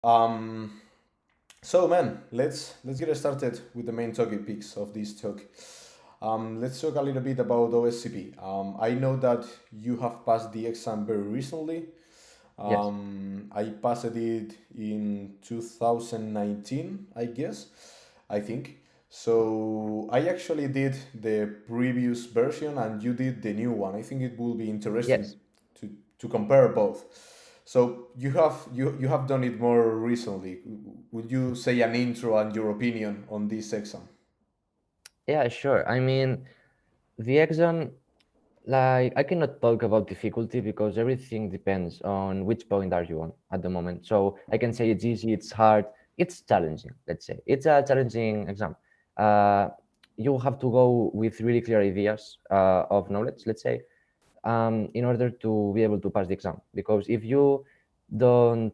Um, so man, let's get started with the main topics of this talk. Let's talk a little bit about OSCP. I know that you have passed the exam very recently. Yes. I passed it in 2019, I guess. I think. So I actually did the previous version and you did the new one. I think it will be Yes. interesting to compare both. So you have done it more recently. Would you say an intro and your opinion on this exam? Yeah, sure. I mean, the exam, like, I cannot talk about difficulty because everything depends on which point are you on at the moment. So I can say it's easy, it's hard, it's challenging, let's say. It's a challenging exam. Uh, you have to go with really clear ideas of knowledge, let's say, in order to be able to pass the exam. Because if you don't,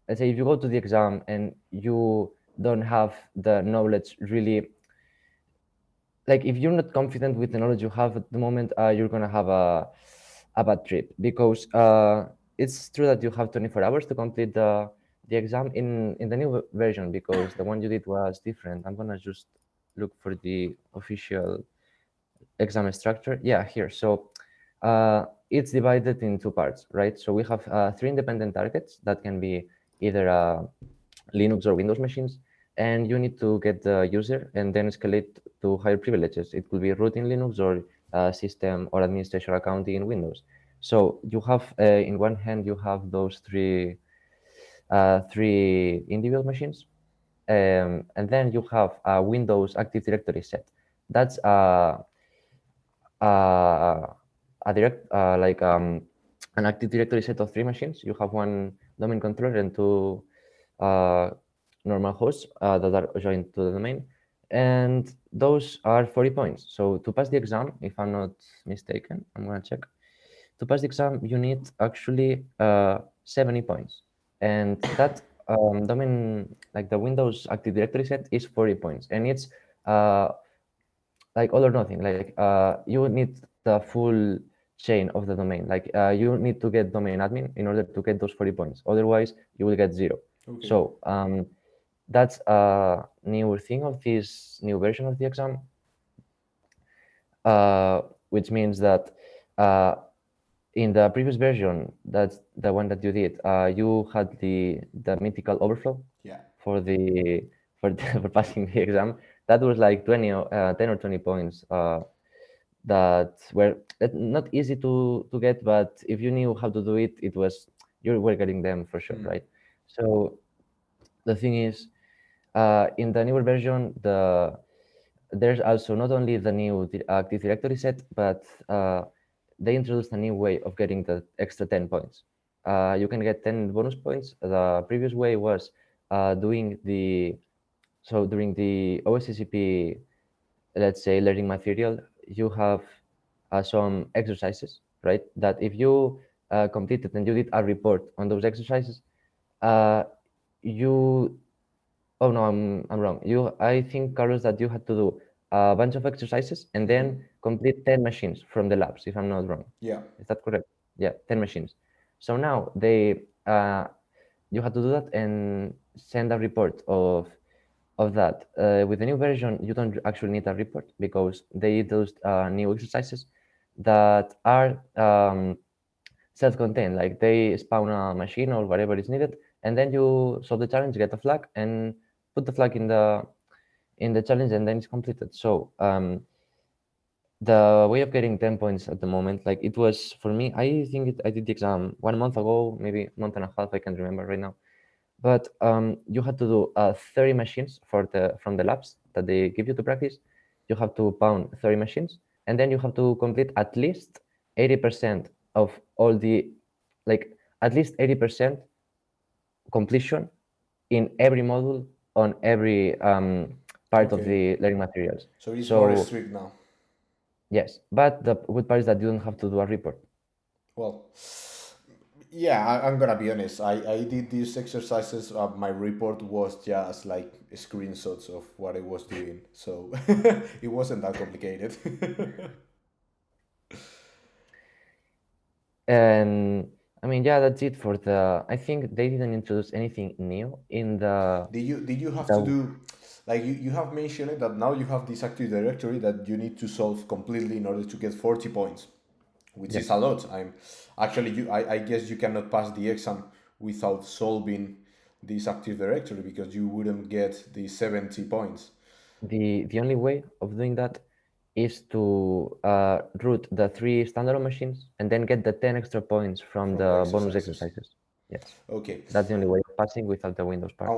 let's say, if you go to the exam and you don't have the knowledge really, like if you're not confident with the knowledge you have at the moment, you're gonna have a bad trip because it's true that you have 24 hours to complete the exam in the new version because the one you did was different. I'm gonna just look for the official exam structure. Yeah, here. So it's divided in two parts, right? So we have three independent targets that can be either Linux or Windows machines, and you need to get the user and then escalate to higher privileges. It could be root in Linux or system or administration account in Windows. So you have, in one hand, you have those three individual machines, and then you have a Windows Active Directory set. That's uh, a direct an Active Directory set of three machines. You have one domain controller and two uh, normal hosts that are joined to the domain, and those are 40 points. So to pass the exam, if I'm not mistaken, I'm gonna check. To pass the exam, you need actually 70 points, and that domain, like the Windows Active Directory set, is 40 points, and it's uh, like all or nothing. Like you need the full chain of the domain. Like you need to get domain admin in order to get those 40 points. Otherwise, you will get zero. Okay. So that's a new thing of this new version of the exam, uh, which means that uh, in the previous version, that's the one that you did, you had the mythical overflow Yeah. for the for passing the exam. That was like 20 10 or 20 points that were not easy to get, but if you knew how to do it, it was you were getting them for sure, Hmm. right? So the thing is, in the newer version, there's also not only the new Active Directory set, but they introduced a new way of getting the extra 10 points. You can get 10 bonus points. The previous way was doing during the OSCP, let's say, learning material, you have some exercises, right? That if you completed and you did a report on those exercises, uh, you oh no, I'm wrong. I think, Carlos, that you had to do a bunch of exercises and then complete 10 machines from the labs, if I'm not wrong. Yeah. Is that correct? Yeah, 10 machines. So now you had to do that and send a report of that. With the new version, you don't actually need a report because they those new exercises that are self-contained. Like they spawn a machine or whatever is needed, and then you solve the challenge, get a flag, and put the flag in the challenge, and then it's completed. So the way of getting 10 points at the moment, like it was for me, I think I did the exam 1 month ago, maybe month and a half, I can't remember right now. But you had to do 30 machines from the labs that they give you to practice. You have to pound 30 machines, and then you have to complete at least 80% of all the, like at least 80% completion in every module on every part of Okay. the learning materials. So it's more So strict now. yes, but the good part is that you don't have to do a report. Well, yeah, I'm gonna be honest. I did these exercises. My report was just like screenshots of what I was doing, so it wasn't that complicated. And I mean, yeah, that's it for the. I think they didn't introduce anything new in Did you have to the do, like you have mentioned it, that now you have this Active Directory that you need to solve completely in order to get 40 points, which is yes. a lot. I'm actually I guess you cannot pass the exam without solving this Active Directory because you wouldn't get the 70 points The only way of doing that is to root the 3 standalone machines and then get the 10 extra points from from the the bonus exercises. exercises. Yes, Okay. that's the only way of passing without the Windows part.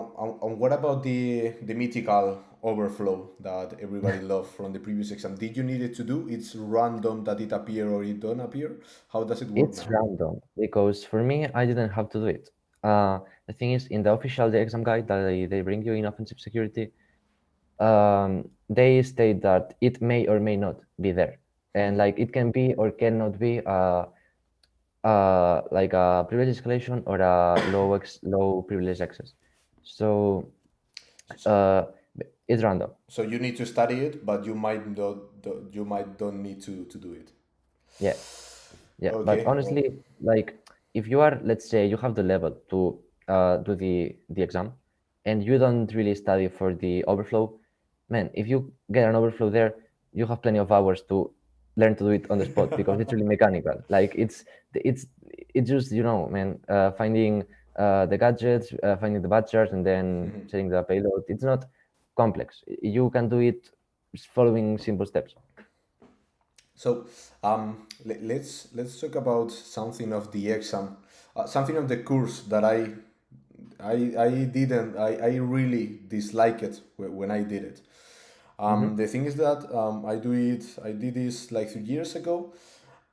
And what about the mythical overflow that everybody loved from the previous exam? Did you need it to do? It's random that it appear or it don't appear. How does it work It's now? random because for me, I didn't have to do it. The thing is, in the official exam guide that they bring you in offensive security, they state that it may or may not be there, and like it can be or cannot be like a privilege escalation or a low privilege access. So uh, it's random. So you need to study it, but you might don't need to do it. Yeah, yeah. But Okay, well, honestly, like if you are, let's say, you have the level to do the exam, and you don't really study for the overflow, man. If you get an overflow there, you have plenty of hours to learn to do it on the spot because it's really mechanical. Like it's it's just man, finding the gadgets, finding the batches, and then setting the payload. It's not complex. You can do it following simple steps. so let's talk about something of the exam, something of the course that I didn't I really dislike it when I did it. Hmm. The thing is that I did this like 3 years ago,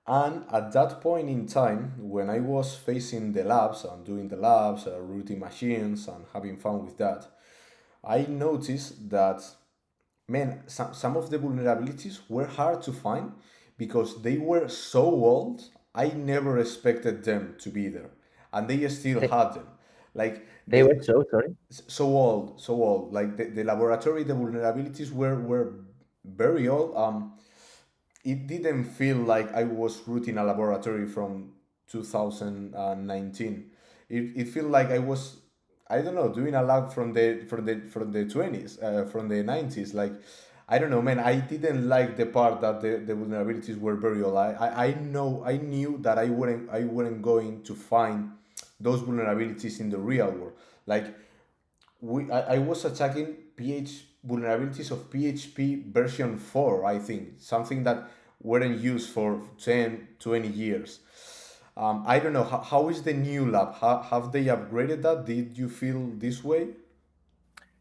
and at that point in time, when I was facing the labs and doing the labs, routing machines and having fun with that, I noticed that, man, some of the vulnerabilities were hard to find because they were so old. I never expected them to be there, and they still They, had them. Like they were the so sorry. so old. Like the laboratory, the vulnerabilities were very old. It didn't feel like I was rooting a laboratory from 2019. It felt like I was, I don't know, doing a lab from the 20s, from the 90s. Like, I don't know, man. I didn't like the part that the vulnerabilities were very old. I knew that I weren't going to find those vulnerabilities in the real world. Like, I was attacking vulnerabilities of PHP version 4, I think, something that weren't used for 10, 20 years. I don't know, how is the new lab? Have they upgraded that? Did you feel this way?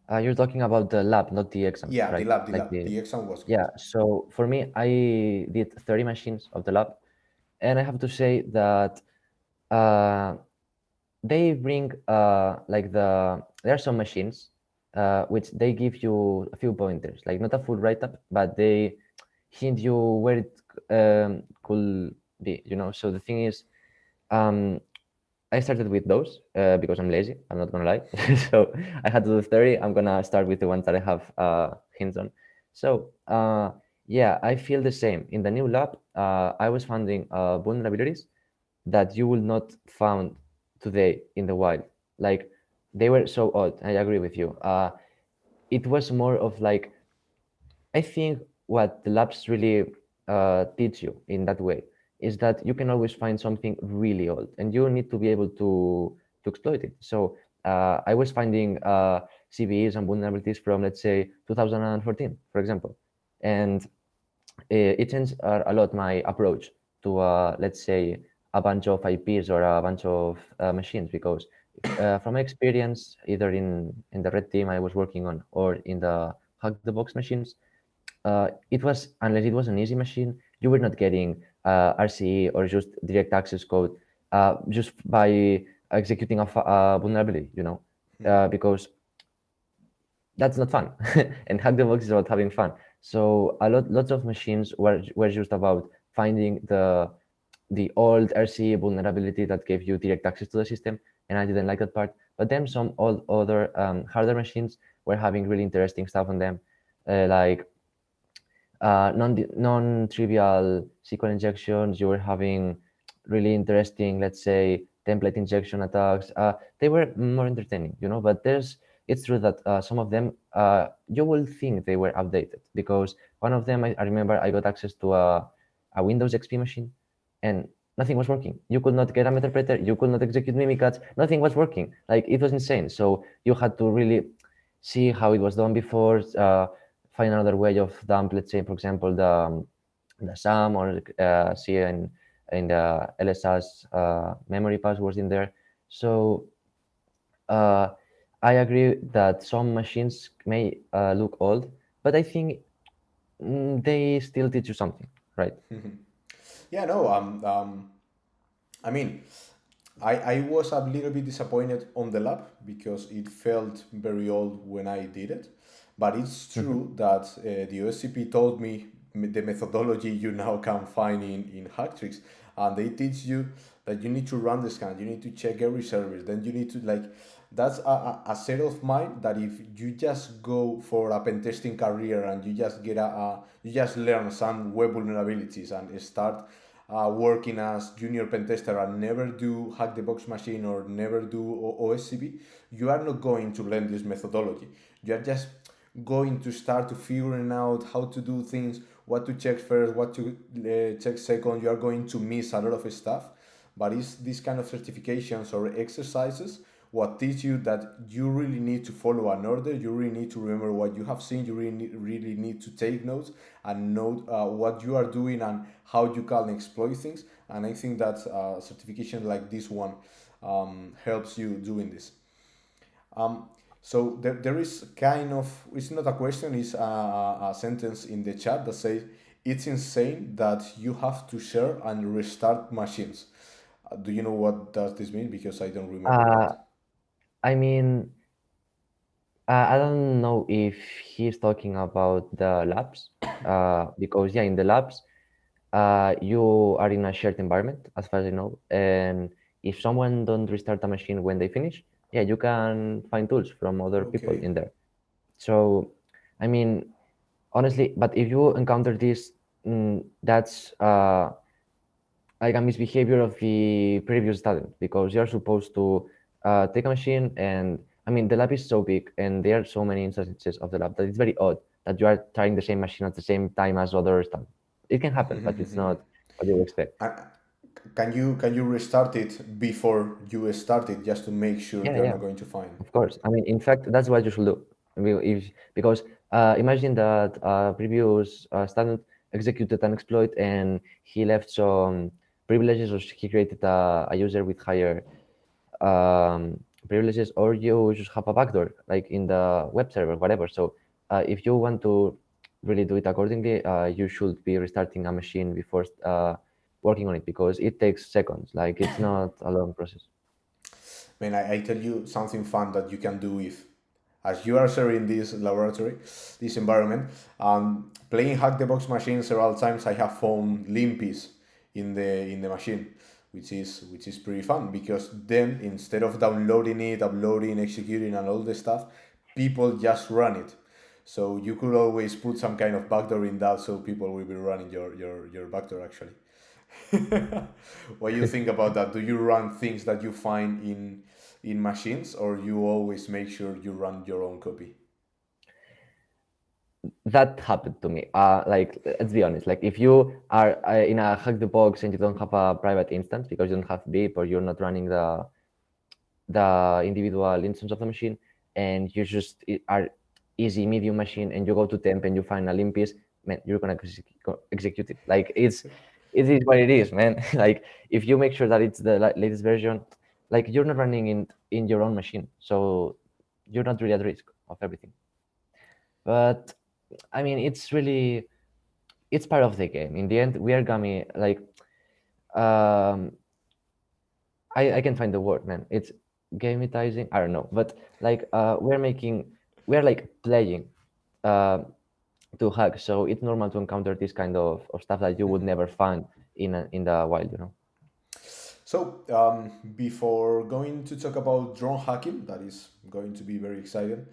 You're talking about the lab, not the exam, Yeah, the right? lab, the Like lab. The exam was yeah. good. So for me, I did 30 machines of the lab, and I have to say that uh, they bring like there are some machines which they give you a few pointers, like not a full write-up, but they hint you where it could be, So the thing is, um, I started with those because I'm lazy. I'm not gonna lie. So I had to do 30. I'm gonna start with the ones that I have hints on. So yeah, I feel the same. In the new lab, I was finding vulnerabilities that you will not found today in the wild. Like they were so odd. I agree with you. It was more of like I think what the labs really teach you in that way is that you can always find something really old, and you need to be able to exploit it. So I was finding CVEs and vulnerabilities from, let's say, 2014, for example, and it changed a lot my approach to, let's say, a bunch of IPs or a bunch of machines, because from my experience, either in the red team I was working on or in the hack the box machines, it was, unless it was an easy machine, you were not getting RCE or just direct access code just by executing a vulnerability, because that's not fun. And hack the box is about having fun. So lots of machines were just about finding the old RCE vulnerability that gave you direct access to the system, and I didn't like that part. But then some all other harder machines were having really interesting stuff on them, like non-trivial SQL injections. You were having really interesting, let's say, template injection attacks. They were more entertaining, but it's true that some of them, you will think they were outdated, because one of them, I remember I got access to a Windows XP machine, and nothing was working. You could not get a interpreter, you could not execute Mimikatz, nothing was working. Like, it was insane. So you had to really see how it was done before, find another way of dump, let's say, for example, the SAM, or see in the LSS memory passwords in there. So uh, I agree that some machines may look old, but I think they still teach you something, right? Yeah, no, I mean, I was a little bit disappointed on the lab because it felt very old when I did it. But it's Mhm. true that the OSCP told me the methodology you now can find in Hacktricks. And they teach you that you need to run the scan, you need to check every service, then you need to like, that's a set of mind that if you just go for a pen testing career and you just get you just learn some web vulnerabilities and start working as junior pen tester and never do hack the box machine or never do OSCP, you are not going to learn this methodology. You are just going to start to figuring out how to do things, what to check first, what to check second. You are going to miss a lot of stuff, but it's these kind of certifications or exercises what teach you that you really need to follow an order, you really need to remember what you have seen, you really need to take notes and note what you are doing and how you can exploit things. And I think that certification like this one helps you doing this. um, so there is kind of, it's not a question, it's a sentence in the chat that says it's insane that you have to share and restart machines. Do you know what does this mean? Because I don't remember Uh, that. I mean, I don't know if he's talking about the labs, because yeah, in the labs, you are in a shared environment, as far as I know, and if someone don't restart the machine when they finish, yeah, you can find tools from other people Okay. in there. So, I mean, honestly, but if you encounter this, that's like a misbehavior of the previous student, because you're supposed to take a machine, and I mean, the lab is so big and there are so many instances of the lab that it's very odd that you are trying the same machine at the same time as other students. It can happen, but it's not what you expect. Uh, can you restart it before you start it just to make sure Yeah, you're yeah. not going to find? Of course. I mean, in fact, that's what you should do. Because imagine that previous student executed an exploit and he left some privileges, or he created a user with higher privileges, or you just have a backdoor, like in the web server, whatever. So if you want to really do it accordingly, you should be restarting a machine before working on it, because it takes seconds. Like, it's not a long process. Man, I tell you something fun that you can do if, as you are sharing this laboratory, this environment, playing hack the box machine several times, I have found limpies in the machine, which is pretty fun because then instead of downloading it, uploading, executing, and all the stuff, people just run it. So you could always put some kind of backdoor in that, so people will be running your backdoor actually. What do you think about that? Do you run things that you find in machines, or you always make sure you run your own copy? That happened to me. Like, let's be honest. Like, if you are in a hack the box and you don't have a private instance because you don't have BIP, or you're not running the individual instance of the machine, and you just are easy medium machine, and you go to temp and you find a limp piece, man, you're gonna execute it. Like, it is what it is, man. Like, if you make sure that it's the latest version, like, you're not running in your own machine, so you're not really at risk of everything. But I mean, it's part of the game. In the end, we are gummy. Like, um, I can find the word, man. It's gamitizing. I don't know, but like, we're like playing uh, to hack. So it's normal to encounter this kind of stuff that you would never find in the wild. So, before going to talk about drone hacking, that is going to be very exciting,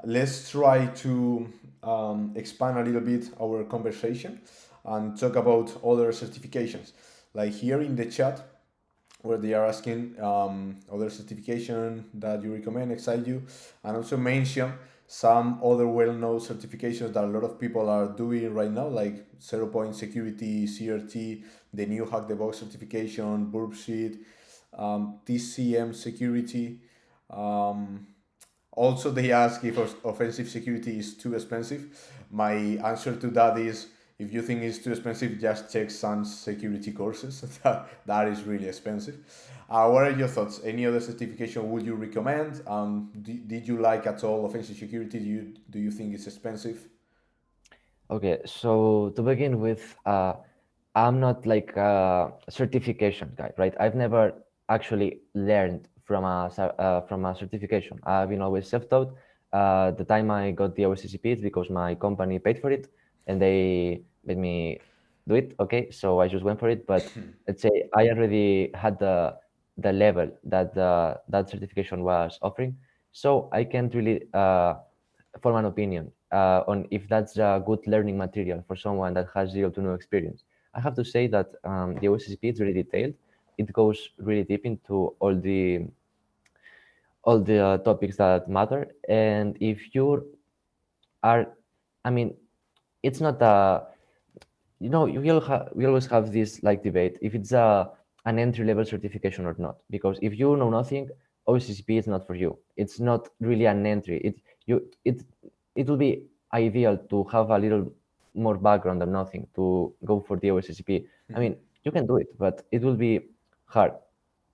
let's try to expand a little bit our conversation and talk about other certifications. Like here in the chat, where they are asking other certification that you recommend, excite you, and also mention some other well-known certifications that a lot of people are doing right now, like Zero Point Security, CRT, the new Hack the Box certification, Burp Sheet, TCM Security. Um, Also, they ask if offensive security is too expensive. My answer to that is, if you think it's too expensive, just check some security courses. That is really expensive. What are your thoughts? Any other certification would you recommend? Did you like at all offensive security? Do you think it's expensive? Okay, so to begin with, I'm not like a certification guy, right? I've never actually learned from a certification. I've been always self-taught. The time I got the OSCP, it's because my company paid for it and they made me do it. Okay, so I just went for it. But let's say I already had the level that that certification was offering, so I can't really form an opinion on if that's a good learning material for someone that has zero to no experience. I have to say that the OSCP is really detailed. It goes really deep into all the topics that matter. And if you are, I mean, it's not a, you know, we always have this like debate if it's a an entry level certification or not. Because if you know nothing, OCCP is not for you. It's not really an entry. It will be ideal to have a little more background than nothing to go for the OSCP. I mean, you can do it, but it will be hard.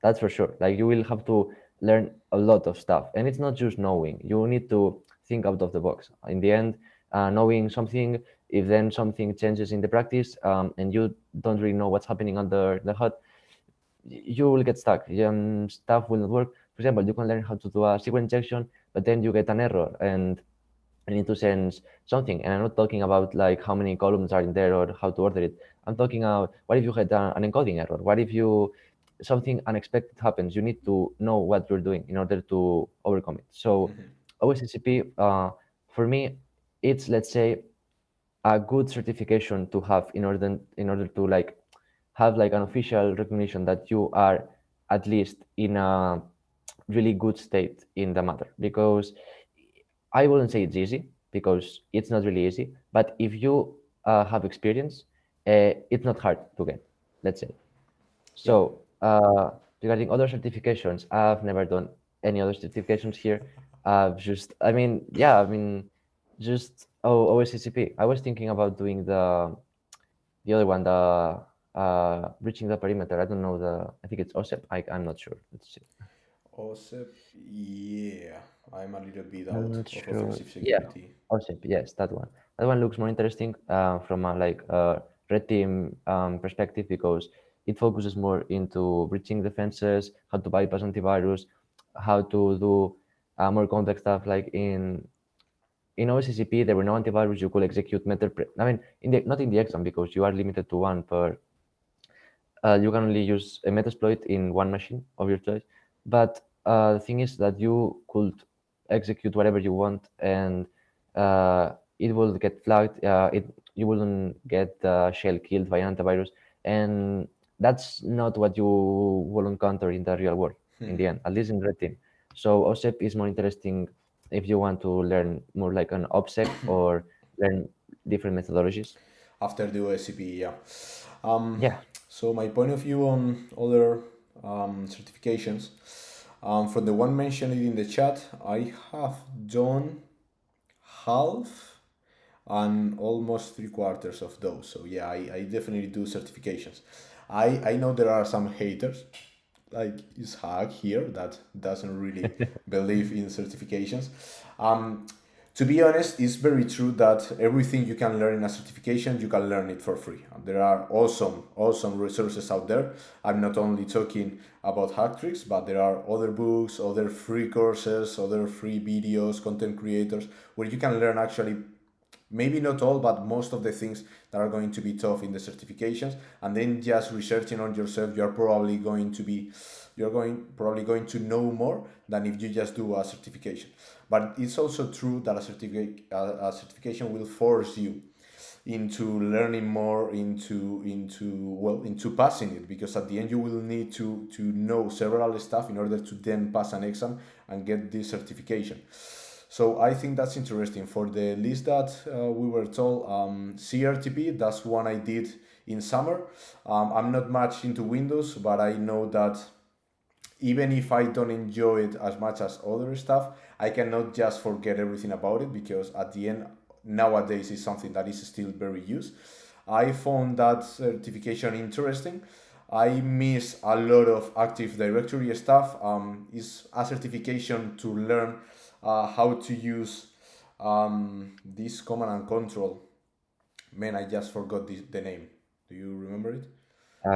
That's for sure. Like you will have to learn a lot of stuff, and it's not just knowing. You need to think out of the box. In the end, knowing something, if then something changes in the practice, and you don't really know what's happening under the hood, you will get stuck. Stuff will not work. For example, you can learn how to do a SQL injection, but then you get an error, and I need to send something. And I'm not talking about like how many columns are in there or how to order it. I'm talking about what if you had an encoding error? What if you something unexpected happens? You need to know what you're doing in order to overcome it. So OSCP, for me, it's, let's say, a good certification to have in order to like have like an official recognition that you are at least in a really good state in the matter. Because I wouldn't say it's easy, because it's not really easy, but if you have experience, it's not hard to get, let's say. Yeah. So regarding other certifications, I've never done any other certifications here. I've just, I mean, yeah, I mean, just OSCP. I was thinking about doing the other one, the reaching the perimeter. I don't know the. I think it's OSEP. I'm not sure. Let's see. OSCP, yeah, I'm a little bit I'm out not of sure. offensive Yeah, security. OSEP. Yes, that one. That one looks more interesting from a like red team perspective, because it focuses more into breaching defenses, how to bypass antivirus, how to do more complex stuff. Like in OSCP, there were no antivirus. You could execute I mean, in the not in the exam, because you are limited to one per. You can only use a Metasploit in one machine of your choice. But the thing is that you could execute whatever you want, and it will get flagged. You wouldn't get the shell killed by antivirus, and that's not what you will encounter in the real world in the end, at least in Red Team. So OSEP is more interesting if you want to learn more like an OPSEC or learn different methodologies. After the OSCP, yeah. Um, Yeah. so my point of view on other certifications, from the one mentioned in the chat, I have done half and almost three quarters of those. So yeah, I definitely do certifications. I know there are some haters, like isHaacK here, that doesn't really believe in certifications. Um, to be honest, it's very true that everything you can learn in a certification, you can learn it for free. There are awesome resources out there. I'm not only talking about hack tricks, but there are other books, other free courses, other free videos, content creators, where you can learn actually maybe not all, but most of the things that are going to be tough in the certifications. And then just researching on yourself, you're probably going to know more than if you just do a certification. But it's also true that a certification will force you into learning more, into passing it, because at the end you will need to know several stuff in order to then pass an exam and get this certification. So I think that's interesting. For the list that we were told, CRTP, that's one I did in summer. I'm not much into Windows, but I know that even if I don't enjoy it as much as other stuff, I cannot just forget everything about it, because at the end, nowadays, is something that is still very used. I found that certification interesting. I miss a lot of Active Directory stuff. It's a certification to learn how to use this command and control. Man, I just forgot the name. Do you remember it?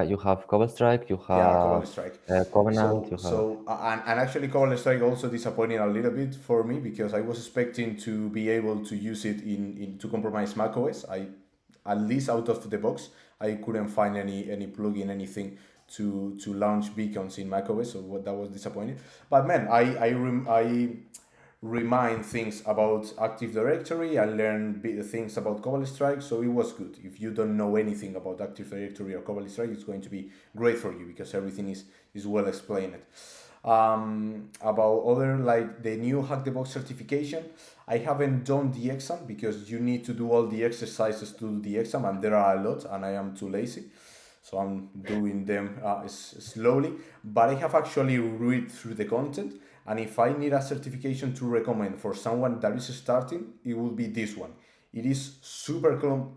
You have Cobalt Strike, you Yeah, have Cobalt Strike. Covenant, So you have. so and actually Cobalt Strike also disappointed a little bit for me, because I was expecting to be able to use it in to compromise macOS. I, at least out of the box, I couldn't find any plugin, anything to launch beacons in macOS. So that was disappointing. But man, I remind things about Active Directory. I learned things about Cobalt Strike, so it was good. If you don't know anything about Active Directory or Cobalt Strike, it's going to be great for you, because everything is well explained. About other, like the new Hack the Box certification, I haven't done the exam, because you need to do all the exercises to do the exam, and there are a lot, and I am too lazy. So I'm doing them slowly, but I have actually read through the content. And if I need a certification to recommend for someone that is starting, it will be this one. It is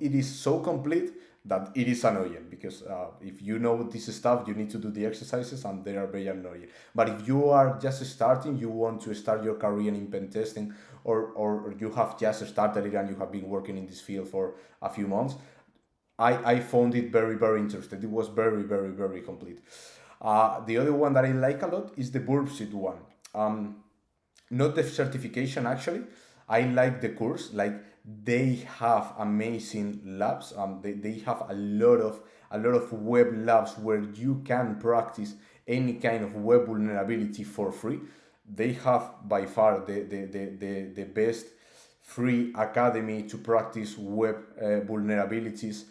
it is so complete that it is annoying, because if you know this stuff, you need to do the exercises, and they are very annoying. But if you are just starting, you want to start your career in pen testing, or you have just started it and you have been working in this field for a few months, I found it very, very interesting. It was very, very, very complete. The other one that I like a lot is the Burbsit one. Not the certification, actually. I like the course. Like, they have amazing labs. They have a lot of web labs where you can practice any kind of web vulnerability for free. They have by far the best free academy to practice web vulnerabilities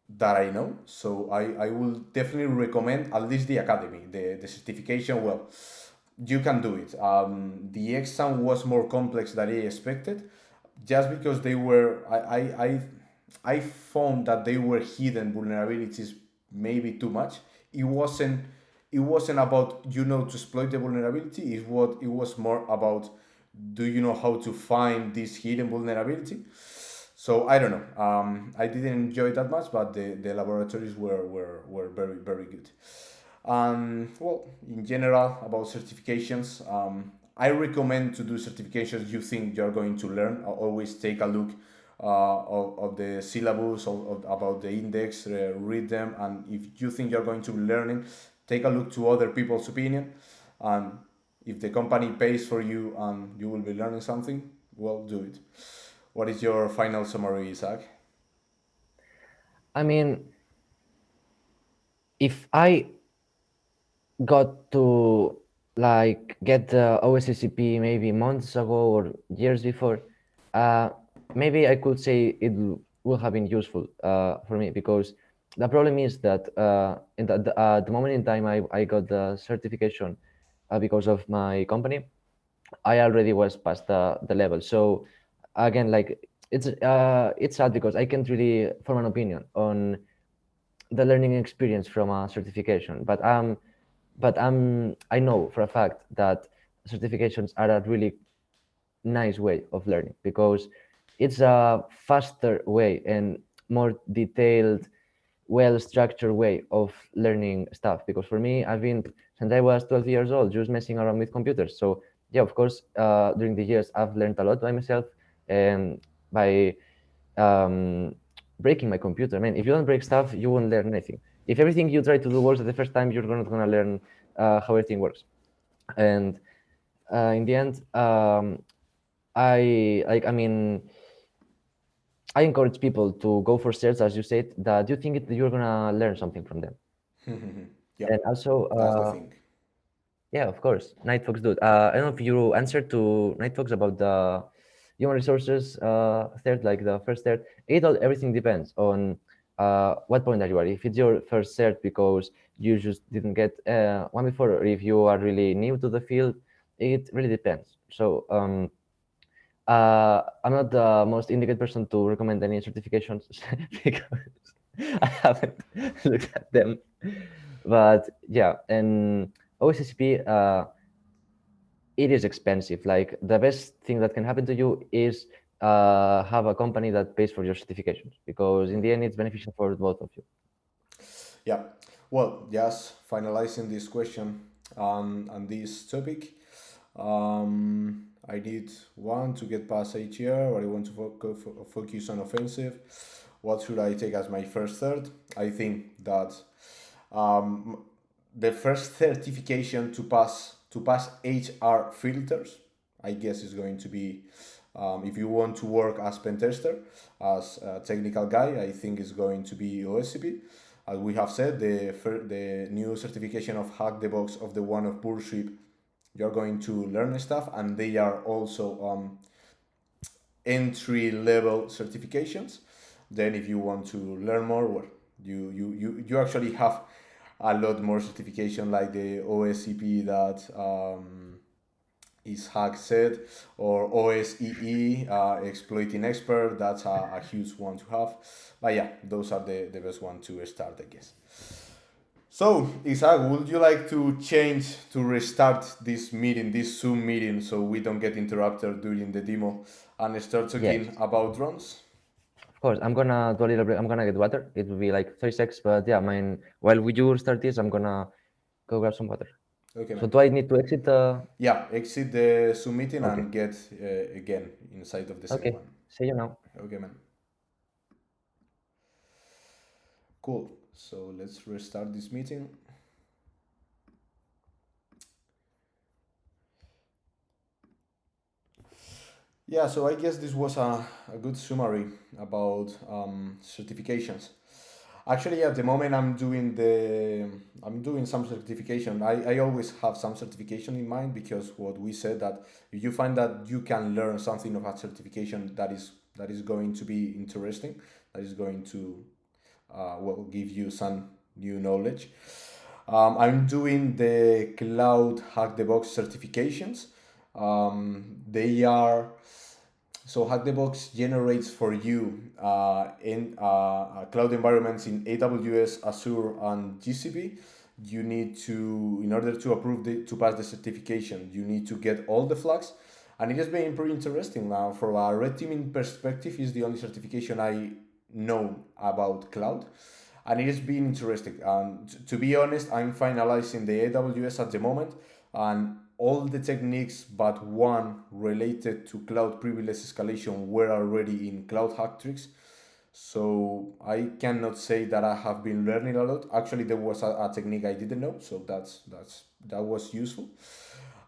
that I know. So I will definitely recommend at least the academy. The certification, well, you can do it. The exam was more complex than I expected, just because they were. I found that they were hidden vulnerabilities maybe too much. It wasn't. It wasn't about to exploit the vulnerability. It was more about, do you know how to find this hidden vulnerability? So I don't know. I didn't enjoy it that much, but the laboratories were very, very good. Well, in general, about certifications, I recommend to do certifications you think you're going to learn. Always take a look of the syllabus, about the index, read them, and if you think you're going to be learning, take a look to other people's opinion. And if the company pays for you and you will be learning something, well, do it. What is your final summary, isHaacK? I mean, if I got to like get the OSCP maybe months ago or years before, uh, maybe I could say it would have been useful for me, because the problem is that in the moment in time I got the certification because of my company, I already was past the level. So again, like it's sad because I can't really form an opinion on the learning experience from a certification, but I know for a fact that certifications are a really nice way of learning, because it's a faster way and more detailed, well structured way of learning stuff. Because for me, I've been since I was 12 years old just messing around with computers. So yeah, of course, during the years I've learned a lot by myself and by um, breaking my computer. Man, if you don't break stuff, you won't learn anything. If everything you try to do works at the first time, you're not gonna learn how everything works. And in the end, I mean, I encourage people to go for certs, as you said, that you think you're gonna learn something from them. Yeah, And also, that's the thing. yeah, of course, Night Fox dude. I don't know if you answered to Night Fox about the human resources cert, like the first cert, everything depends on what point are you at. If it's your first cert because you just didn't get one before, or if you are really new to the field, it really depends. So I'm not the most indicated person to recommend any certifications because I haven't looked at them. But yeah, and OSCP, it is expensive. Like the best thing that can happen to you is have a company that pays for your certifications, because in the end it's beneficial for both of you. Yeah. Well, just finalizing this question on this topic. I need one to get past HER, or I want to focus on offensive. What should I take as my first third? I think that um, the first certification to pass HR filters, I guess, is going to be if you want to work as pen tester, as a technical guy, I think is going to be OSCP. As we have said, the new certification of Hack the Box of the one of Bullshit, you're going to learn stuff, and they are also entry level certifications. Then, if you want to learn more, well, you actually have a lot more certification, like the OSCP that isHaacK said, or OSEE, exploiting expert. That's a huge one to have. But yeah, those are the best one to start, I guess. So, isHaacK, would you like to change to restart this meeting, this Zoom meeting, so we don't get interrupted during the demo and start Yes, talking about drones? of course. I'm gonna do a little bit. I'm gonna get water. It will be like 30 seconds, but yeah, mine. While we do start this, I'm gonna go grab some water. Okay, So man. do I need to exit the? Yeah, exit the Zoom meeting Okay. and get again inside of the same Okay. one. See you now. Okay, man. Cool. So let's restart this meeting. Yeah, so I guess this was a good summary about certifications. Actually, at the moment, I'm doing some certification. I always have some certification in mind, because what we said, that if you find that you can learn something of a certification that is going to be interesting, that is going to will give you some new knowledge. I'm doing the Cloud Hack the Box certifications. They are so Hack the Box generates for you in cloud environments in AWS, Azure, and GCP. You need to, in order to to pass the certification, you need to get all the flags, and it has been pretty interesting. Now, from a red teaming perspective, is the only certification I know about cloud, and it has been interesting. To be honest, I'm finalizing the AWS at the moment, and all the techniques but one related to cloud privilege escalation were already in Cloud Hack Tricks. So I cannot say that I have been learning a lot. Actually, there was a technique I didn't know, so that was useful.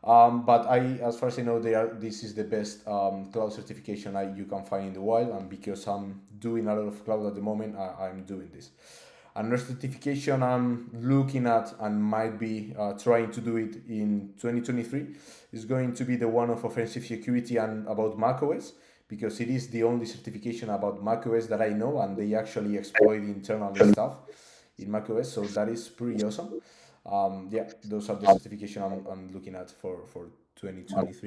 But as far as I know, this is the best cloud certification you can find in the wild, and because I'm doing a lot of cloud at the moment, I'm doing this. Another certification I'm looking at, and might be trying to do it in 2023, is going to be the one of offensive security and about macOS, because it is the only certification about macOS that I know, and they actually exploit internal stuff in macOS, so that is pretty awesome. Yeah, those are the certification I'm looking at for 2023.